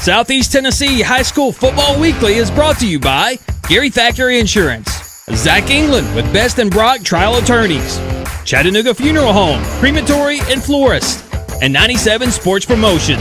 Southeast Tennessee High School Football Weekly is brought to you by Gary Thackeray Insurance, Zach England with Best and Brock Trial Attorneys, Chattanooga Funeral Home, Crematory and Florist, and 97 Sports Promotions.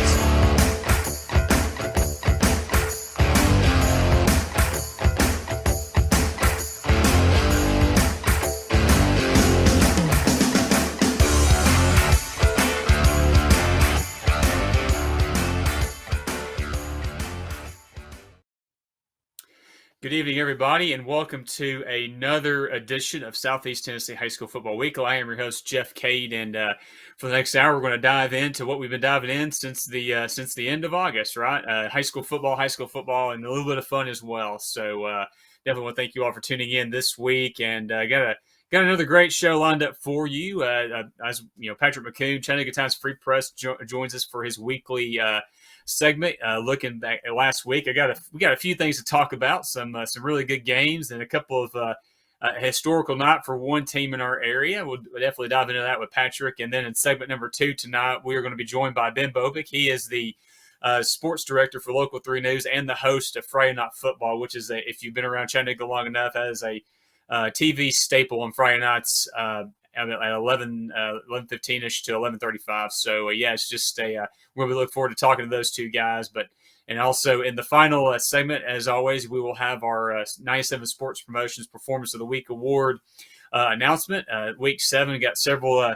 Good evening, everybody, and welcome to another edition of Southeast Tennessee High School Football Weekly. I am your host, Jeff Cade, and for the next hour, we're going to dive into what we've been diving in since the end of August, right? High school football, and a little bit of fun as well. So definitely want to thank you all for tuning in this week, and got another great show lined up for you. As you know, Patrick McCoon, Chattanooga Times Free Press, joins us for his weekly segment. Looking back at last week, we got a few things to talk about. Some really good games and a couple of historical night for one team in our area. We'll definitely dive into that with Patrick. And then in segment number 2 tonight, we are going to be joined by Ben Bobick. He is the sports director for Local 3 News and the host of Friday Night Football, which is if you've been around Chattanooga long enough, that is a TV staple on Friday nights at 11:15ish to 11:35. So it's just where we look forward to talking to those two guys. And also in the final segment, as always, we will have our 97 Sports Promotions Performance of the Week Award announcement. Week 7 got several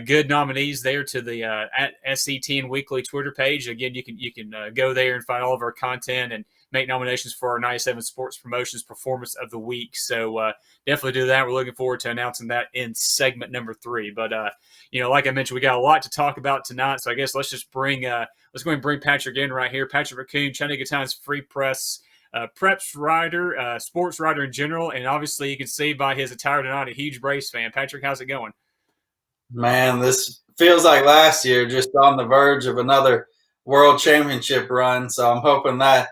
good nominees there to the at SCTN Weekly Twitter page. Again, you can go there and find all of our content and make nominations for our 97 Sports Promotions Performance of the Week. So definitely do that. We're looking forward to announcing that in segment number 3. But like I mentioned, we got a lot to talk about tonight. So I guess let's just bring go ahead and bring Patrick in right here. Patrick McCoon, Chattanooga Times Free Press, preps writer, sports writer in general, and obviously you can see by his attire tonight, a huge Braves fan. Patrick, how's it going? Man, this feels like last year, just on the verge of another World Championship run. So I'm hoping that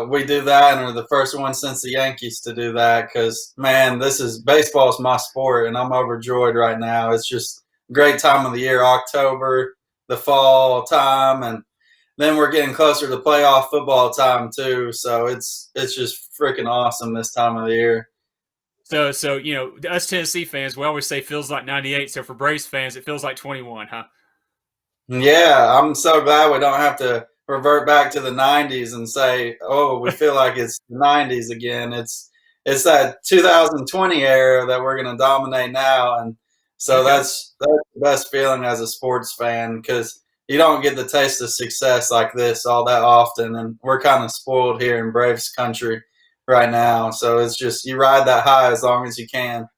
we do that and are the first one since the Yankees to do that because, man, baseball's my sport, and I'm overjoyed right now. It's just a great time of the year, October, the fall time, and then we're getting closer to playoff football time too. So it's just freaking awesome this time of the year. So us Tennessee fans, we always say feels like 98. So for Braves fans, it feels like 21, huh? Yeah, I'm so glad we don't have to revert back to the 90s and say, oh, we feel like it's the 90s again. It's that 2020 era that we're going to dominate now. And so that's the best feeling as a sports fan because you don't get the taste of success like this all that often. And we're kind of spoiled here in Braves country right now. So it's just you ride that high as long as you can.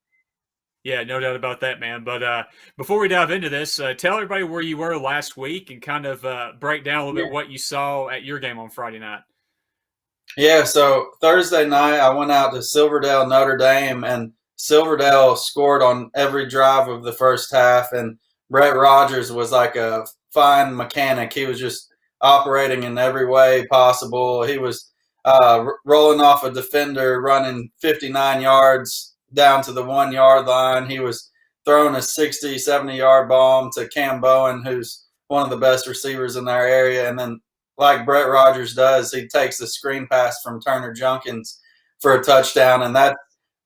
Yeah, no doubt about that, man. But before we dive into this, tell everybody where you were last week and kind of break down a little bit what you saw at your game on Friday night. Yeah, so Thursday night I went out to Silverdale, Notre Dame, and Silverdale scored on every drive of the first half, and Brett Rogers was like a fine mechanic. He was just operating in every way possible. He was rolling off a defender, running 59 yards down to the 1 yard line. He was throwing a 60, 70-yard bomb to Cam Bowen, who's one of the best receivers in our area. And then, like Brett Rogers does, he takes the screen pass from Turner Junkins for a touchdown. And that's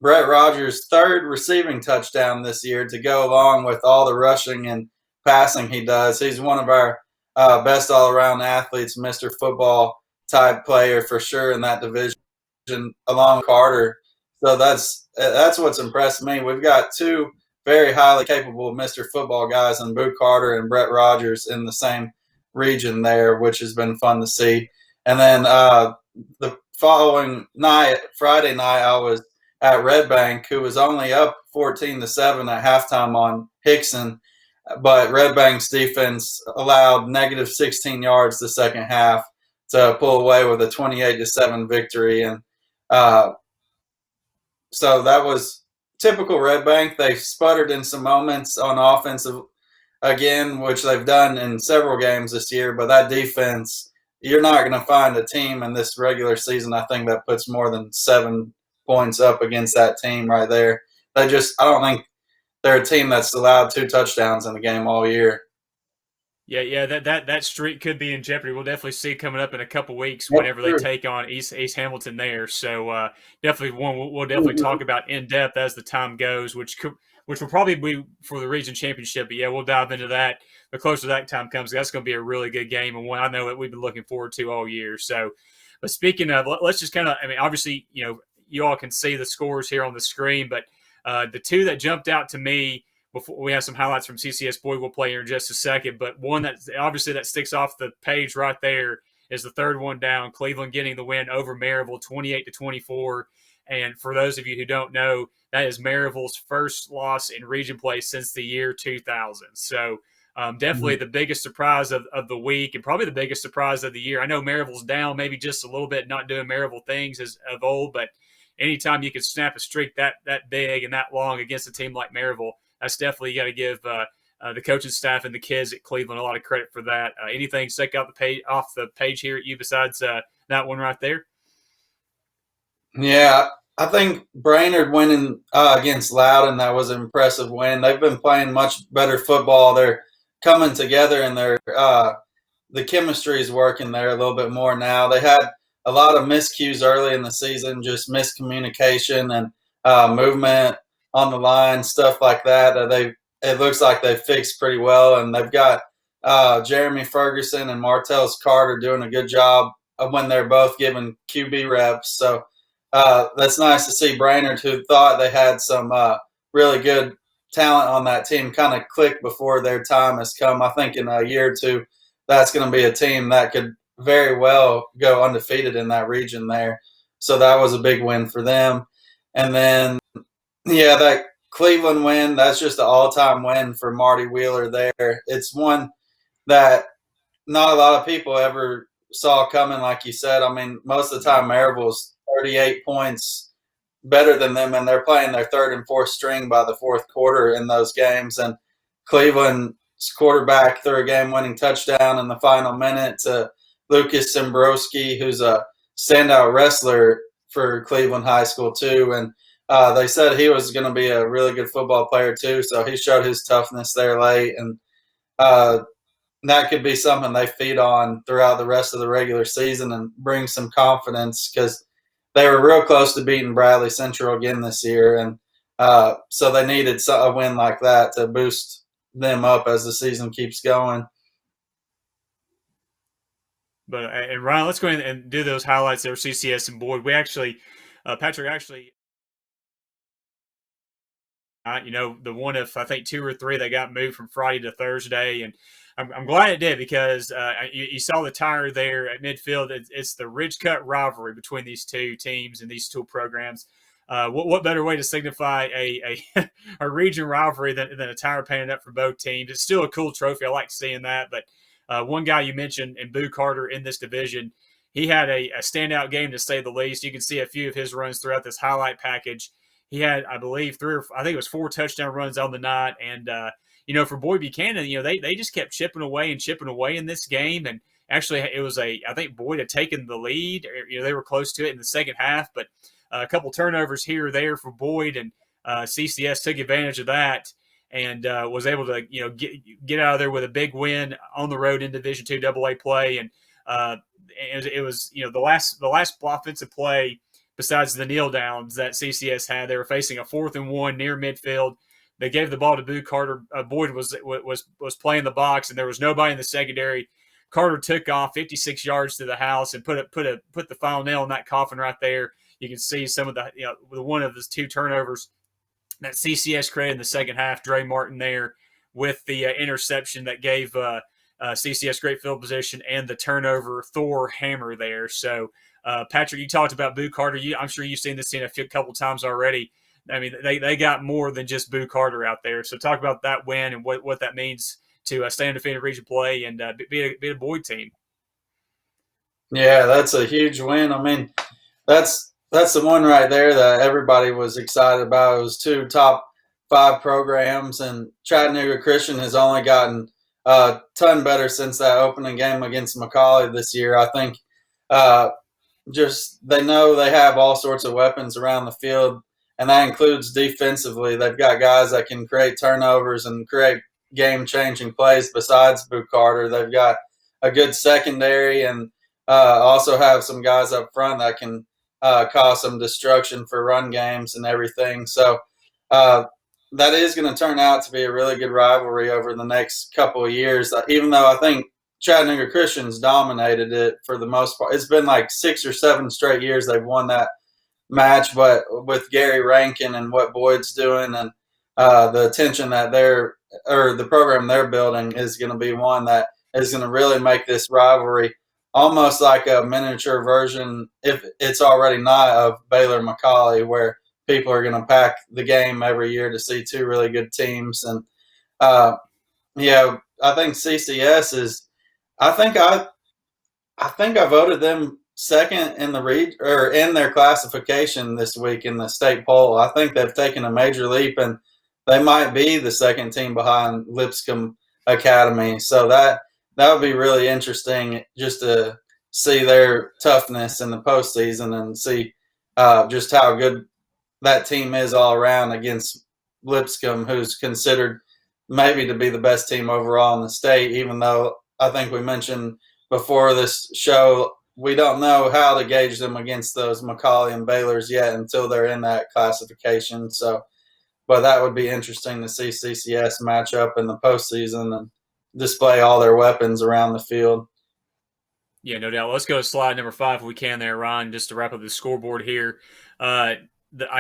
Brett Rogers' third receiving touchdown this year to go along with all the rushing and passing he does. He's one of our best all-around athletes, Mr. Football type player for sure in that division, along with Carter. So that's what's impressed me. We've got two very highly capable Mr. Football guys in Boot Carter and Brett Rogers in the same region there, which has been fun to see. And then the following night, Friday night, I was at Red Bank, who was only up 14-7 at halftime on Hickson, but Red Bank's defense allowed negative 16 yards the second half to pull away with a 28-7 victory. And so that was typical Red Bank. They sputtered in some moments on offensive again, which they've done in several games this year. But that defense, you're not going to find a team in this regular season, I think, that puts more than 7 points up against that team right there. I don't think they're a team that's allowed 2 touchdowns in the game all year. Yeah, that streak could be in jeopardy. We'll definitely see coming up in a couple weeks That's whenever they true. take on East Hamilton there. So definitely one we'll definitely Mhm. talk about in depth as the time goes, which will probably be for the region championship. But yeah, we'll dive into that. The closer that time comes, that's going to be a really good game and one I know that we've been looking forward to all year. So, but speaking of, let's just kind of, I mean, obviously, you all can see the scores here on the screen, but the two that jumped out to me before we have some highlights from CCS Boyd we'll play here in just a second, but one that obviously that sticks off the page right there is the third one down. Cleveland getting the win over Maryville, 28-24. And for those of you who don't know, that is Maryville's first loss in region play since the year 2000. So definitely the biggest surprise of the week and probably the biggest surprise of the year. I know Maryville's down maybe just a little bit, not doing Maryville things as of old, but anytime you can snap a streak that big and that long against a team like Maryville, that's definitely you got to give the coaching staff and the kids at Cleveland a lot of credit for that. Anything stick out the page off the page here at you besides that one right there? Yeah, I think Brainerd winning against Loudon, that was an impressive win. They've been playing much better football. They're coming together, and the chemistry is working there a little bit more now. They had a lot of miscues early in the season, just miscommunication and movement on the line, stuff like that. It looks like they fixed pretty well, and they've got Jeremy Ferguson and Martellus Carter doing a good job of when they're both given QB reps. So that's nice to see Brainerd, who thought they had some really good talent on that team, kind of click before their time has come. I think in a year or two, that's going to be a team that could very well go undefeated in that region there. So that was a big win for them. And then, yeah, that Cleveland win, that's just an all-time win for Marty Wheeler there. It's one that not a lot of people ever saw coming, like you said. I mean, most of the time, Maryville's 38 points better than them, and they're playing their third and fourth string by the fourth quarter in those games. And Cleveland's quarterback threw a game-winning touchdown in the final minute to Lucas Zimbrowski, who's a standout wrestler for Cleveland High School too. And they said he was going to be a really good football player too, so he showed his toughness there late. And that could be something they feed on throughout the rest of the regular season and bring some confidence, because they were real close to beating Bradley Central again this year. And so they needed a win like that to boost them up as the season keeps going. But and Ryan, let's go ahead and do those highlights there, CCS and Boyd. We actually, Patrick actually, the one of I think two or three that got moved from Friday to Thursday, and I'm glad it did because you saw the tire there at midfield. It's the Ridge Cut rivalry between these two teams and these two programs. What better way to signify a a region rivalry than a tire painted up for both teams? It's still a cool trophy. I like seeing that. But one guy you mentioned, in Boo Carter in this division, he had a standout game to say the least. You can see a few of his runs throughout this highlight package. He had, I believe, I think it was 4 touchdown runs on the night. And, for Boyd Buchanan, they just kept chipping away in this game. And actually, it was I think Boyd had taken the lead. They were close to it in the second half, but a couple turnovers here or there for Boyd, and CCS took advantage of that and was able to, get out of there with a big win on the road in Division II AA play. And it was the last offensive play besides the kneel downs that CCS had. They were facing a 4th and 1 near midfield. They gave the ball to Boo Carter. Boyd was playing the box, and there was nobody in the secondary. Carter took off 56 yards to the house and put the final nail in that coffin right there. You can see some of the one of his 2 turnovers that CCS created in the second half. Dre Martin there with the interception that gave CCS great field position, and the turnover Thor hammer there. So, Patrick, you talked about Boo Carter. I'm sure you've seen this scene a couple times already. I mean, they got more than just Boo Carter out there. So talk about that win and what that means to stay undefeated region play and be a Boyd team. Yeah, that's a huge win. I mean, that's the one right there that everybody was excited about. It was 2 top 5 programs, and Chattanooga Christian has only gotten a ton better since that opening game against McCallie this year. I think just they know they have all sorts of weapons around the field, and that includes defensively. They've got guys that can create turnovers and create game-changing plays besides Boo Carter. They've got a good secondary and also have some guys up front that can cause some destruction for run games and everything. So that is going to turn out to be a really good rivalry over the next couple of years, even though I think Chattanooga Christian's dominated it for the most part. It's been like 6 or 7 straight years they've won that match, but with Gary Rankin and what Boyd's doing and the attention that the program they're building is going to be one that is going to really make this rivalry almost like a miniature version, if it's already not, of Baylor-McCallie, where people are going to pack the game every year to see two really good teams. And I think CCS is. I think I voted them second in the in their classification this week in the state poll. I think they've taken a major leap, and they might be the second team behind Lipscomb Academy. So that would be really interesting just to see their toughness in the postseason and see just how good that team is all around against Lipscomb, who's considered maybe to be the best team overall in the state, even though I think we mentioned before this show, we don't know how to gauge them against those McCallie and Baylors yet until they're in that classification. So, but that would be interesting to see CCS match up in the postseason and display all their weapons around the field. Yeah, no doubt. Let's go to slide number 5 if we can there, Ryan, just to wrap up the scoreboard here. I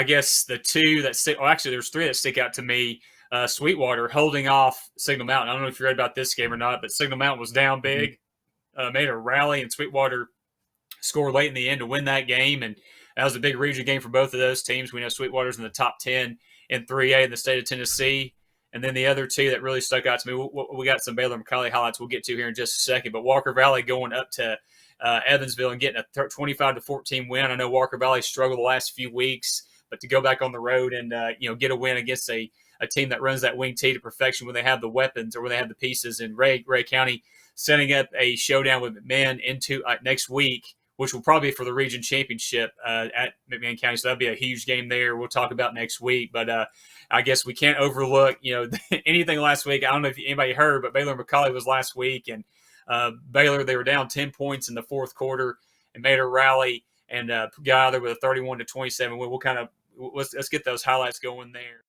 guess the two that stick – actually, there's 3 that stick out to me. Sweetwater holding off Signal Mountain. I don't know if you read about this game or not, but Signal Mountain was down big, made a rally, and Sweetwater scored late in the end to win that game. And that was a big region game for both of those teams. We know Sweetwater's in the top 10 in 3A in the state of Tennessee. And then the other two that really stuck out to me, we got some Baylor-McCallie highlights we'll get to here in just a second. But Walker Valley going up to Evansville and getting a 25-14 win. I know Walker Valley struggled the last few weeks, but to go back on the road and get a win against a team that runs that wing tee to perfection when they have the weapons or when they have the pieces. In Ray County setting up a showdown with McMahon into next week, which will probably be for the region championship at McMahon County. So that'll be a huge game there. We'll talk about next week. But I guess we can't overlook, anything last week. I don't know if anybody heard, but Baylor-McCallie was last week. And Baylor, they were down 10 points in the fourth quarter and made a rally and got out there with a 31-27 win. We'll kind of let's get those highlights going there.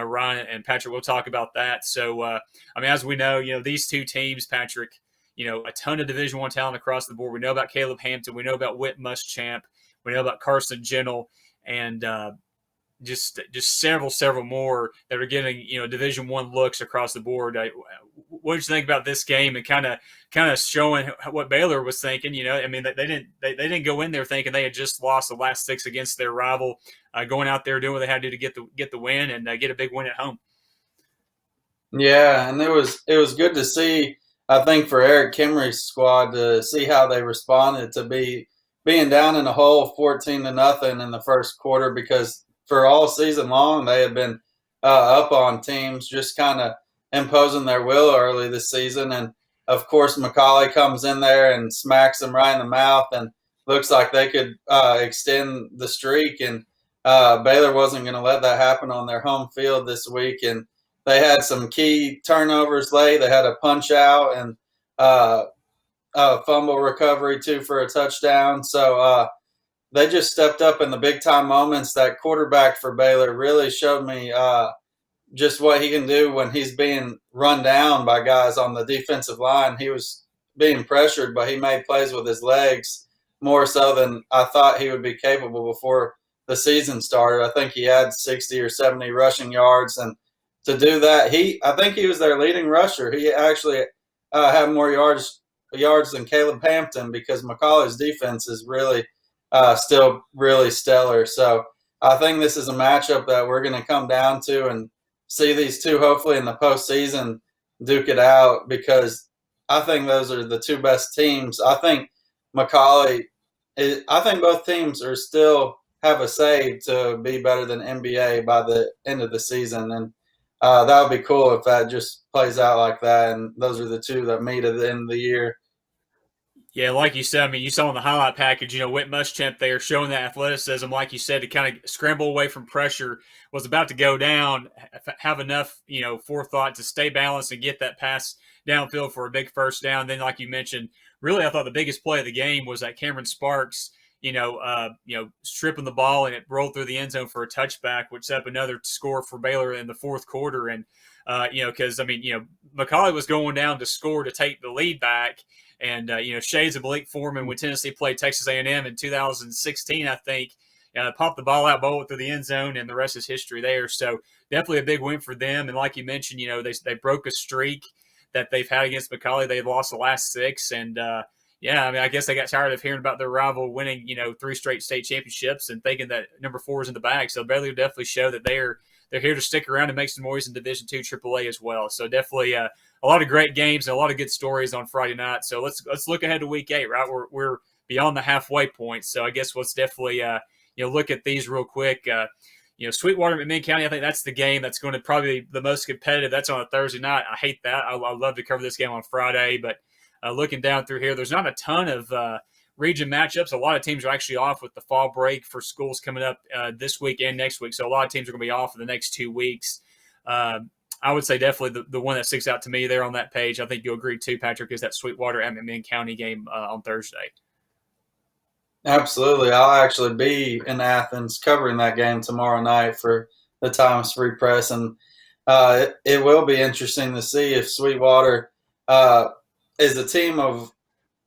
Ryan and Patrick, we'll talk about that. So, as we know, these two teams, Patrick, a ton of Division I talent across the board. We know about Caleb Hampton. We know about Whit Muschamp. We know about Carson Gentle, and just several more that are getting Division I looks across the board. What did you think about this game and kind of showing what Baylor was thinking? They didn't go in there thinking they had just lost the last 6 against their rival. Going out there doing what they had to do to get the win and get a big win at home. Yeah, and it was good to see. I think for Eric Kimry's squad to see how they responded to being down in a hole 14-0 in the first quarter, because for all season long they had been up on teams, just kind of imposing their will early this season. And of course McCallie comes in there and smacks them right in the mouth and looks like they could extend the streak. And Baylor wasn't going to let that happen on their home field this week. And they had some key turnovers late. They had a punch out and a fumble recovery too for a touchdown. So they just stepped up in the big time moments. That quarterback for Baylor really showed me just what he can do when he's being run down by guys on the defensive line. He was being pressured, but he made plays with his legs more so than I thought he would be capable before the season started. I think he had 60 or 70 rushing yards, and to do that, I think he was their leading rusher. He actually had more yards than Caleb Hampton, because McCallie's defense is really still really stellar. So I think this is a matchup that we're going to come down to and see these two hopefully in the postseason duke it out, because I think those are the two best teams. I think I think both teams are still have a say to be better than NBA by the end of the season. And that would be cool if that just plays out like that. And those are the two that meet at the end of the year. Yeah, like you said, I mean, you saw in the highlight package, Whit Muschamp there showing that athleticism, like you said, to kind of scramble away from pressure, was about to go down, have enough, forethought to stay balanced and get that pass downfield for a big first down. Then, like you mentioned, really, I thought the biggest play of the game was that Cameron Sparks, stripping the ball and it rolled through the end zone for a touchback, which set up another score for Baylor in the fourth quarter. And, because, McCauley was going down to score to take the lead back. And shades of Malik Foreman when Tennessee played Texas A&M in 2016, I think, popped the ball out, bowled through the end zone, and the rest is history there. So definitely a big win for them. And like you mentioned, they broke a streak that they've had against McCauley. They've lost the last 6, and I guess they got tired of hearing about their rival winning 3 straight state championships and thinking that number 4 is in the bag. So Baylor definitely show that they're here to stick around and make some noise in Division II AAA as well. So definitely a lot of great games and a lot of good stories on Friday night. So let's look ahead to Week 8. Right, we're beyond the halfway point. So I guess let's definitely look at these real quick. Sweetwater, McMinn County. I think that's the game that's going to probably be the most competitive. That's on a Thursday night. I hate that. I love to cover this game on Friday, but looking down through here, there's not a ton of region matchups. A lot of teams are actually off with the fall break for schools coming up this week and next week. So a lot of teams are going to be off for the next 2 weeks. I would say definitely the one that sticks out to me there on that page, I think you'll agree too, Patrick, is that Sweetwater at McMinn County game on Thursday. Absolutely. I'll actually be in Athens covering that game tomorrow night for the Times Free Press. And it will be interesting to see if Sweetwater is a team of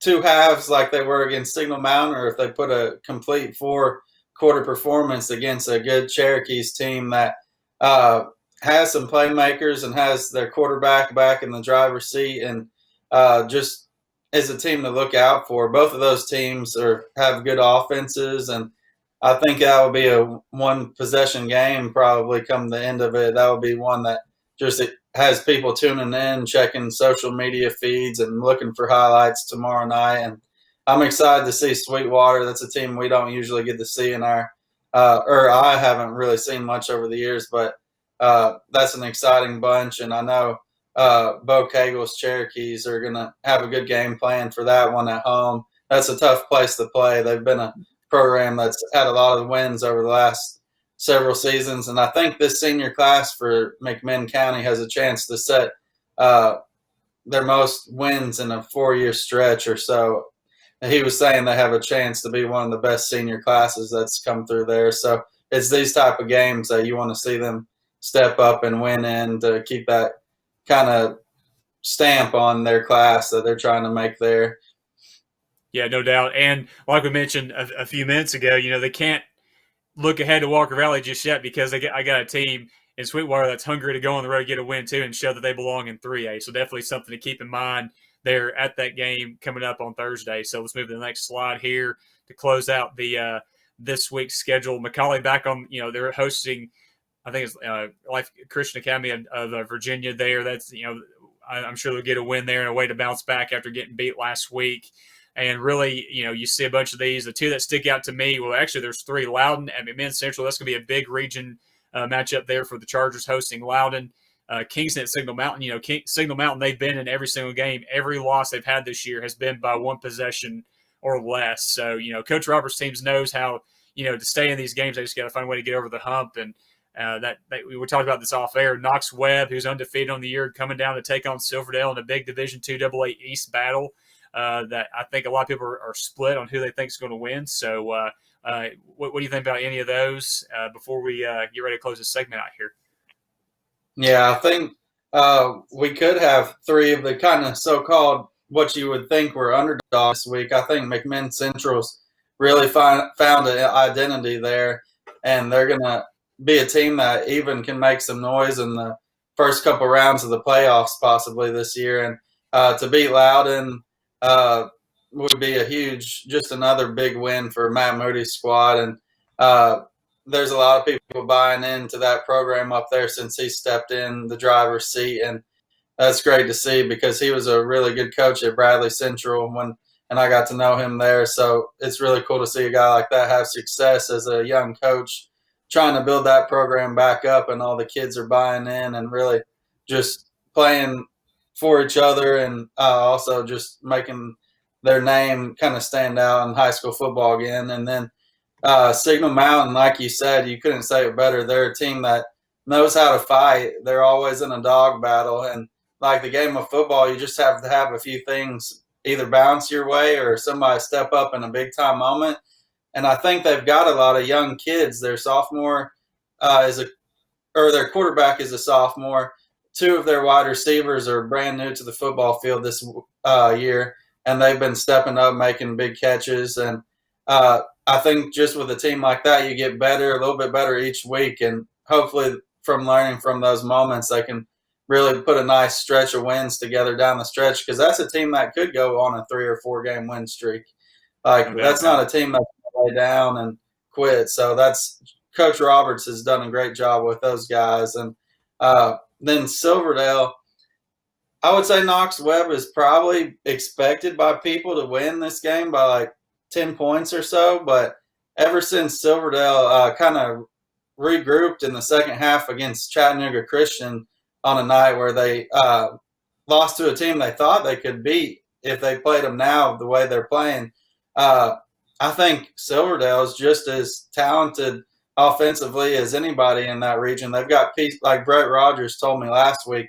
2 halves like they were against Signal Mountain, or if they put a complete 4-quarter performance against a good Cherokees team that has some playmakers and has their quarterback back in the driver's seat, and just is a team to look out for. Both of those teams have good offenses, and I think that will be a 1-possession game probably come the end of it. That will be one that just has people tuning in, checking social media feeds and looking for highlights tomorrow night. And I'm excited to see Sweetwater. That's a team we don't usually get to see in our or I haven't really seen much over the years, but that's an exciting bunch. And I know Bo Cagle's Cherokees are going to have a good game plan for that one at home. That's a tough place to play. They've been a program that's had a lot of wins over the last several seasons, and I think this senior class for McMinn County has a chance to set their most wins in a 4-year stretch or so. And he was saying they have a chance to be one of the best senior classes that's come through there. So it's these type of games that you want to see them step up and win in to keep that kind of stamp on their class that they're trying to make there. Yeah, no doubt. And like we mentioned a few minutes ago, they can't look ahead to Walker Valley just yet because I got a team in Sweetwater that's hungry to go on the road, get a win too, and show that they belong in 3A. So definitely something to keep in mind there at that game coming up on Thursday. So let's move to the next slide here to close out the this week's schedule. McCauley back on, they're hosting, I think it's Life Christian Academy of Virginia there. That's, I'm sure they'll get a win there and a way to bounce back after getting beat last week. And really, you see a bunch of these. The 2 that stick out to me, well, actually, there's 3. Loudon at McMinn Central. That's going to be a big region matchup there for the Chargers hosting Loudon. Kingston at Signal Mountain. Signal Mountain, they've been in every single game. Every loss they've had this year has been by 1 possession or less. So, Coach Roberts' teams knows how, to stay in these games. They just got to find a way to get over the hump. And we were talking about this off air. Knox Webb, who's undefeated on the year, coming down to take on Silverdale in a big Division II AA East battle. That I think a lot of people are split on who they think is going to win. So what do you think about any of those before we get ready to close this segment out here? Yeah, I think we could have 3 of the kind of so-called what you would think were underdogs this week. I think McMinn Central's really found an identity there, and they're going to be a team that even can make some noise in the first couple rounds of the playoffs possibly this year. And to beat Loudon would be just another big win for Matt Moody's squad. And there's a lot of people buying into that program up there since he stepped in the driver's seat. And that's great to see because he was a really good coach at Bradley Central and I got to know him there. So it's really cool to see a guy like that have success as a young coach trying to build that program back up, and all the kids are buying in and really just playing for each other, and also just making their name kind of stand out in high school football again. And then Signal Mountain, like you said, you couldn't say it better. They're a team that knows how to fight. They're always in a dog battle. And like the game of football, you just have to have a few things either bounce your way or somebody step up in a big time moment. And I think they've got a lot of young kids. Their sophomore their quarterback is a sophomore. 2 of their wide receivers are brand new to the football field this year, and they've been stepping up, making big catches. And I think just with a team like that, you get better, a little bit better each week. And hopefully from learning from those moments, they can really put a nice stretch of wins together down the stretch, because that's a team that could go on a 3 or 4 game win streak. That's not a team that's going to lay down and quit. So Coach Roberts has done a great job with those guys. And then Silverdale, I would say Knox Webb is probably expected by people to win this game by like 10 points or so. But ever since Silverdale kind of regrouped in the second half against Chattanooga Christian on a night where they lost to a team they thought they could beat if they played them now the way they're playing, I think Silverdale is just as talented offensively as anybody in that region. They've got like Brett Rogers told me last week,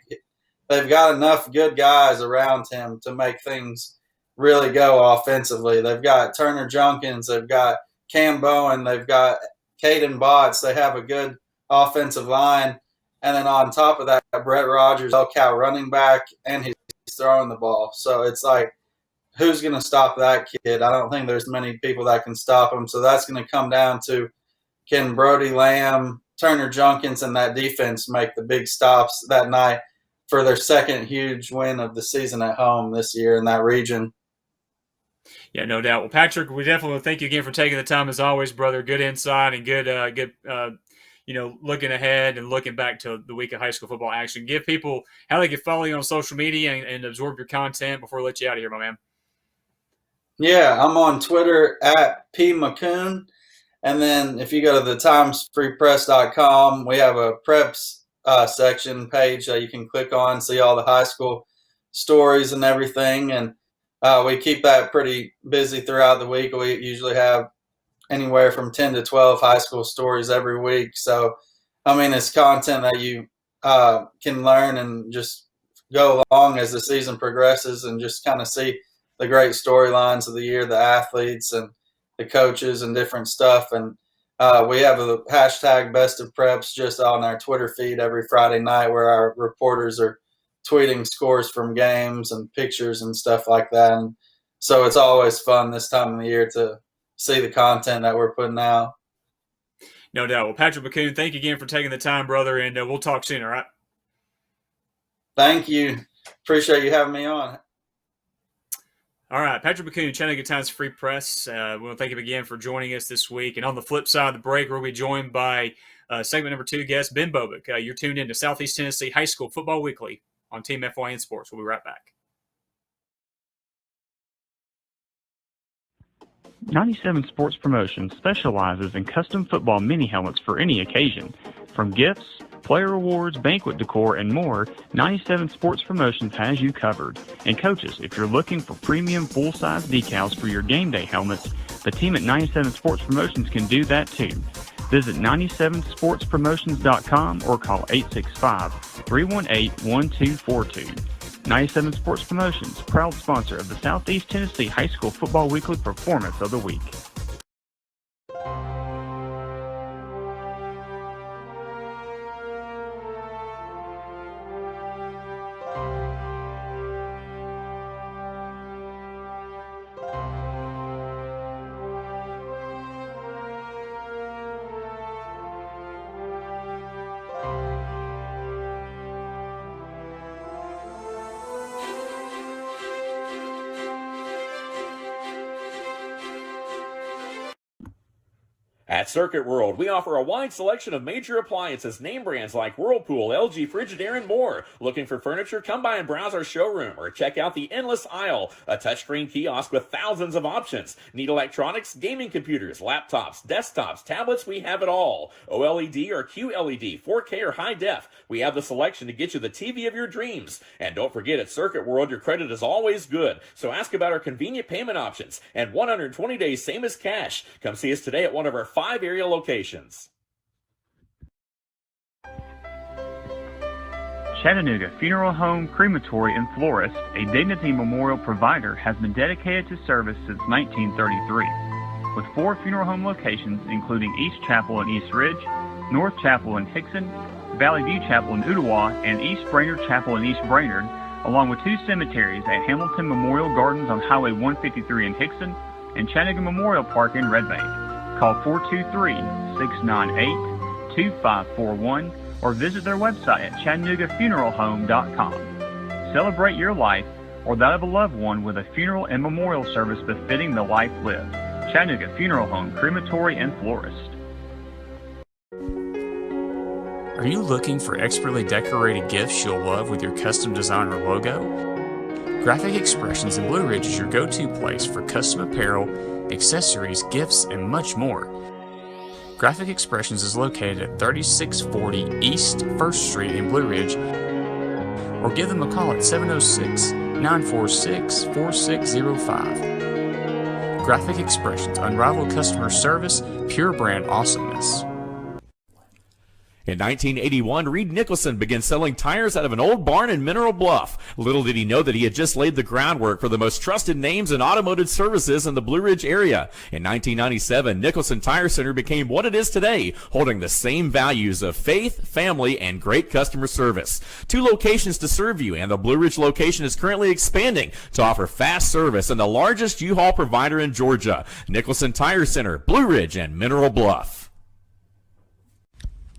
they've got enough good guys around him to make things really go offensively. They've got Turner Junkins, they've got Cam Bowen, they've got Caden Botts. They have a good offensive line. And then on top of that, Brett Rogers, Cal running back, and he's throwing the ball. So it's like, who's going to stop that kid? I don't think there's many people that can stop him. So that's going to come down to, can Brody Lamb, Turner Junkins, and that defense make the big stops that night for their second huge win of the season at home this year in that region? Yeah, no doubt. Well, Patrick, we definitely thank you again for taking the time as always, brother. Good insight and good looking ahead and looking back to the week of high school football action. Give people how they can follow you on social media and absorb your content before we let you out of here, my man. Yeah, I'm on Twitter at PMcCoon. And then if you go to the timesfreepress.com, we have a preps section page that you can click on, see all the high school stories and everything. And we keep that pretty busy throughout the week. We usually have anywhere from 10 to 12 high school stories every week. So, I mean, it's content that you can learn and just go along as the season progresses and just kind of see the great storylines of the year, the athletes and the coaches and different stuff. And we have a hashtag Best of Preps just on our Twitter feed every Friday night where our reporters are tweeting scores from games and pictures and stuff like that. And so it's always fun this time of the year to see the content that we're putting out. No doubt. Well, Patrick McCoon, thank you again for taking the time, brother, and we'll talk soon, all right? Thank you. Appreciate you having me on. All right, Patrick McCoon, Chattanooga Times Free Press. We want to thank him again for joining us this week. And on the flip side of the break, we'll be joined by segment number 2 guest, Ben Bobick. You're tuned in to Southeast Tennessee High School Football Weekly on Team FYN Sports. We'll be right back. 97 Sports Promotions specializes in custom football mini helmets for any occasion. From gifts, player awards, banquet decor, and more, 97 Sports Promotions has you covered. And coaches, if you're looking for premium full-size decals for your game day helmets, the team at 97 Sports Promotions can do that too. Visit 97sportspromotions.com or call 865-318-1242. 97 Sports Promotions, proud sponsor of the Southeast Tennessee High School Football Weekly Performance of the Week. At Circuit World, we offer a wide selection of major appliances, name brands like Whirlpool, LG, Frigidaire, and more. Looking for furniture? Come by and browse our showroom or check out the Endless Aisle, a touchscreen kiosk with thousands of options. Need electronics, gaming computers, laptops, desktops, tablets? We have it all. OLED or QLED, 4K or high def. We have the selection to get you the TV of your dreams. And don't forget, at Circuit World, your credit is always good. So ask about our convenient payment options and 120 days same as cash. Come see us today at one of our 5 area locations. Chattanooga Funeral Home, Crematory, and Florist, a Dignity Memorial provider, has been dedicated to service since 1933. With 4 funeral home locations, including East Chapel in East Ridge, North Chapel in Hickson, Valley View Chapel in Ottawa, and East Brainerd Chapel in East Brainerd, along with 2 cemeteries at Hamilton Memorial Gardens on Highway 153 in Hickson and Chattanooga Memorial Park in Red Bank. Call 423-698-2541 or visit their website at ChattanoogaFuneralHome.com. Celebrate your life or that of a loved one with a funeral and memorial service befitting the life lived. Chattanooga Funeral Home, Crematory, and Florist. Are you looking for expertly decorated gifts you'll love with your custom design or logo? Graphic Expressions in Blue Ridge is your go-to place for custom apparel, accessories, gifts, and much more. Graphic Expressions is located at 3640 East 1st Street in Blue Ridge, or give them a call at 706-946-4605. Graphic Expressions, unrivaled customer service, pure brand awesomeness. In 1981, Reed Nicholson began selling tires out of an old barn in Mineral Bluff. Little did he know that he had just laid the groundwork for the most trusted names in automotive services in the Blue Ridge area. In 1997, Nicholson Tire Center became what it is today, holding the same values of faith, family, and great customer service. 2 locations to serve you, and the Blue Ridge location is currently expanding to offer fast service and the largest U-Haul provider in Georgia. Nicholson Tire Center, Blue Ridge, and Mineral Bluff.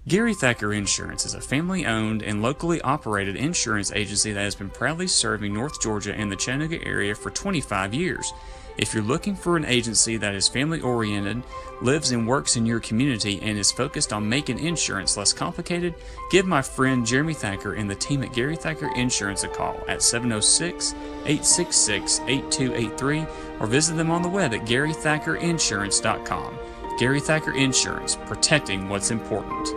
Gary Thacker Insurance is a family-owned and locally operated insurance agency that has been proudly serving North Georgia and the Chattanooga area for 25 years. If you're looking for an agency that is family-oriented, lives and works in your community, and is focused on making insurance less complicated, give my friend Jeremy Thacker and the team at Gary Thacker Insurance a call at 706-866-8283 or visit them on the web at GaryThackerInsurance.com. Gary Thacker Insurance, protecting what's important.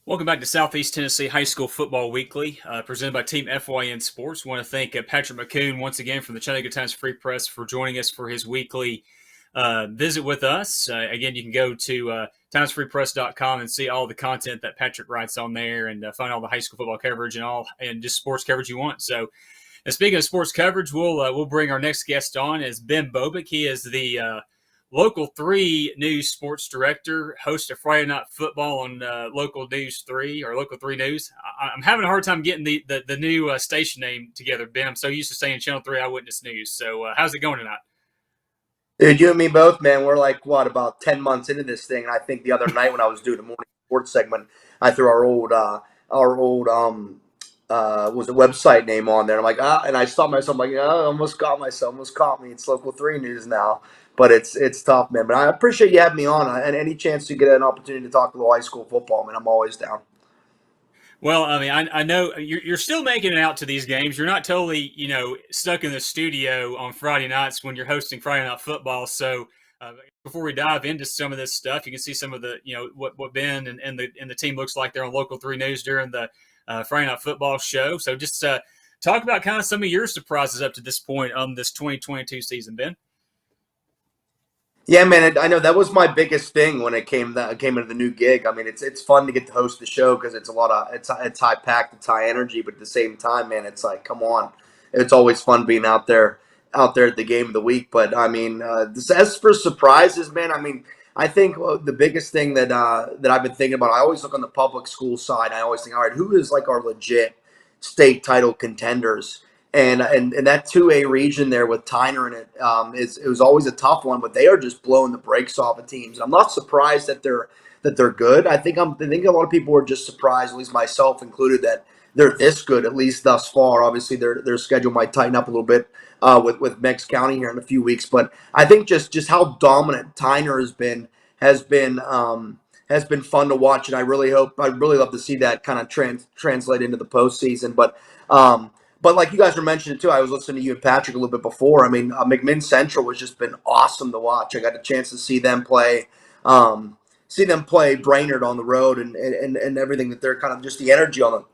Welcome back to Southeast Tennessee High School Football Weekly, presented by Team FYN Sports. I want to thank Patrick McCoon once again from the Chattanooga Times Free Press for joining us for his weekly visit with us. Again, you can go to timesfreepress.com and see all the content that Patrick writes on there, and find all the high school football coverage and just sports coverage you want. So, and speaking of sports coverage, we'll bring our next guest on as Ben Bobick. He is the Local 3 News Sports Director, host of Friday Night Football on Local News 3 or Local 3 News. I'm having a hard time getting the new station name together, Ben. I'm so used to saying Channel 3 Eyewitness News. So how's it going tonight? Dude, you and me both, man. We're like, about 10 months into this thing. And I think the other night when I was doing a morning sports segment, I threw our old website name on there. I'm like, and I stopped myself. I'm like, I almost caught me. It's Local 3 News now. But it's tough, man. But I appreciate you having me on. And any chance to get an opportunity to talk a little high school football, man, I'm always down. Well, I mean, I know you're still making it out to these games. You're not totally, stuck in the studio on Friday nights when you're hosting Friday Night Football. So before we dive into some of this stuff, you can see some of the, what Ben and the team looks like there on Local 3 News during the Friday Night Football show. So just talk about kind of some of your surprises up to this point on this 2022 season, Ben. Yeah, man, I know that was my biggest thing when it came into the new gig. I mean, it's fun to get to host the show because it's it's high packed, it's high energy, but at the same time, man, it's like, come on, it's always fun being out there at the game of the week. But I mean, as for surprises, man, I mean, I think the biggest thing that I've been thinking about, I always look on the public school side. I always think, all right, who is like our legit state title contenders? And that 2A region there with Tyner in it, it was always a tough one, but they are just blowing the brakes off of teams. I'm not surprised that they're that they're good. I think a lot of people were just surprised, at least myself included, that they're this good, at least thus far. Obviously, their schedule might tighten up a little bit with Meigs County here in a few weeks, but I think just how dominant Tyner has been fun to watch, and I'd really love to see that kind of translate into the postseason. But like you guys were mentioning too, I was listening to you and Patrick a little bit before. I mean, McMinn Central has just been awesome to watch. I got a chance to see them play. Brainerd on the road and everything that they're kind of just the energy on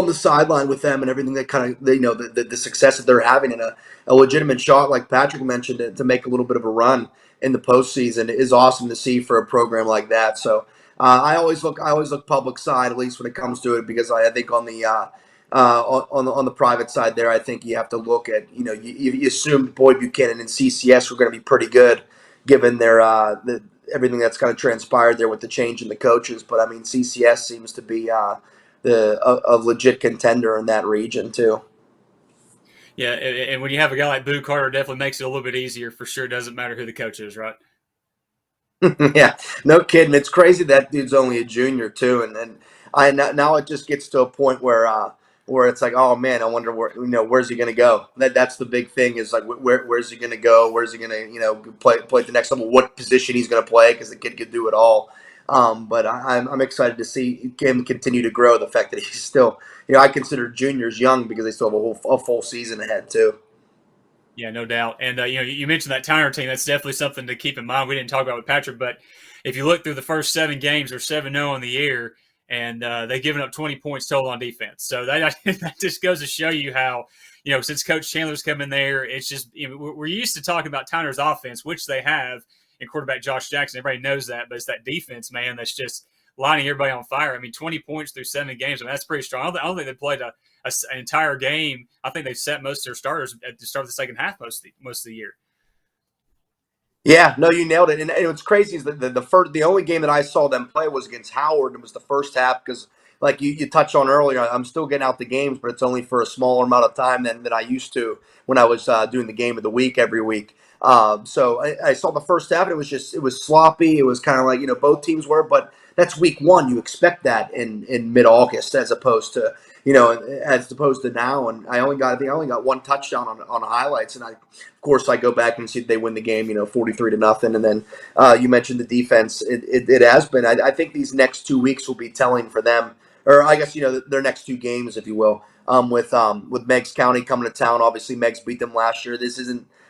the sideline with them and everything that kind of the success that they're having, and a legitimate shot like Patrick mentioned to make a little bit of a run in the postseason is awesome to see for a program like that. So I always look public side, at least when it comes to it, because I think on the private side there, I think you have to look at you assume Boyd Buchanan and CCS were going to be pretty good given their everything that's kind of transpired there with the change in the coaches. But I mean, CCS seems to be a legit contender in that region too. Yeah, and when you have a guy like Boo Carter, it definitely makes it a little bit easier for sure. It doesn't matter who the coach is, right? Yeah, no kidding. It's crazy that dude's only a junior too, and now it just gets to a point where it's like, oh man, I wonder where's he gonna go? That's the big thing is like where's he gonna go? Where's he gonna play at the next level? What position he's gonna play? Because the kid could do it all. But I'm excited to see him continue to grow. The fact that he's still, I consider juniors young because they still have a full season ahead too. Yeah, no doubt. And you mentioned that Tyner team. That's definitely something to keep in mind. We didn't talk about with Patrick, but if you look through the first 7 games, they're 7-0 in the year, and they've given up 20 points total on defense. So that just goes to show you how, since Coach Chandler's come in there, it's just we're used to talking about Tyner's offense, which they have, and quarterback Josh Jackson. Everybody knows that, but it's that defense, man, that's just lighting everybody on fire. I mean, 20 points through 7 games. I mean, that's pretty strong. I don't think they played an entire game. I think they've set most of their starters at the start of the second half most of the year. Yeah, no, you nailed it. And what's crazy is that the only game that I saw them play was against Howard. It was the first half because, like you touched on earlier, I'm still getting out the games, but it's only for a smaller amount of time than I used to when I was doing the game of the week every week. So I saw the first half, and it was sloppy. It was kind of like both teams were, but that's week 1. You expect that in mid-August as opposed to now. And I only got 1 touchdown on highlights, and of course I go back and see they win the game 43-0. And then you mentioned the defense. It has been. I think these next 2 weeks will be telling for them, or I guess their next 2 games, if you will, with Meigs County coming to town. Obviously Meigs beat them last year. This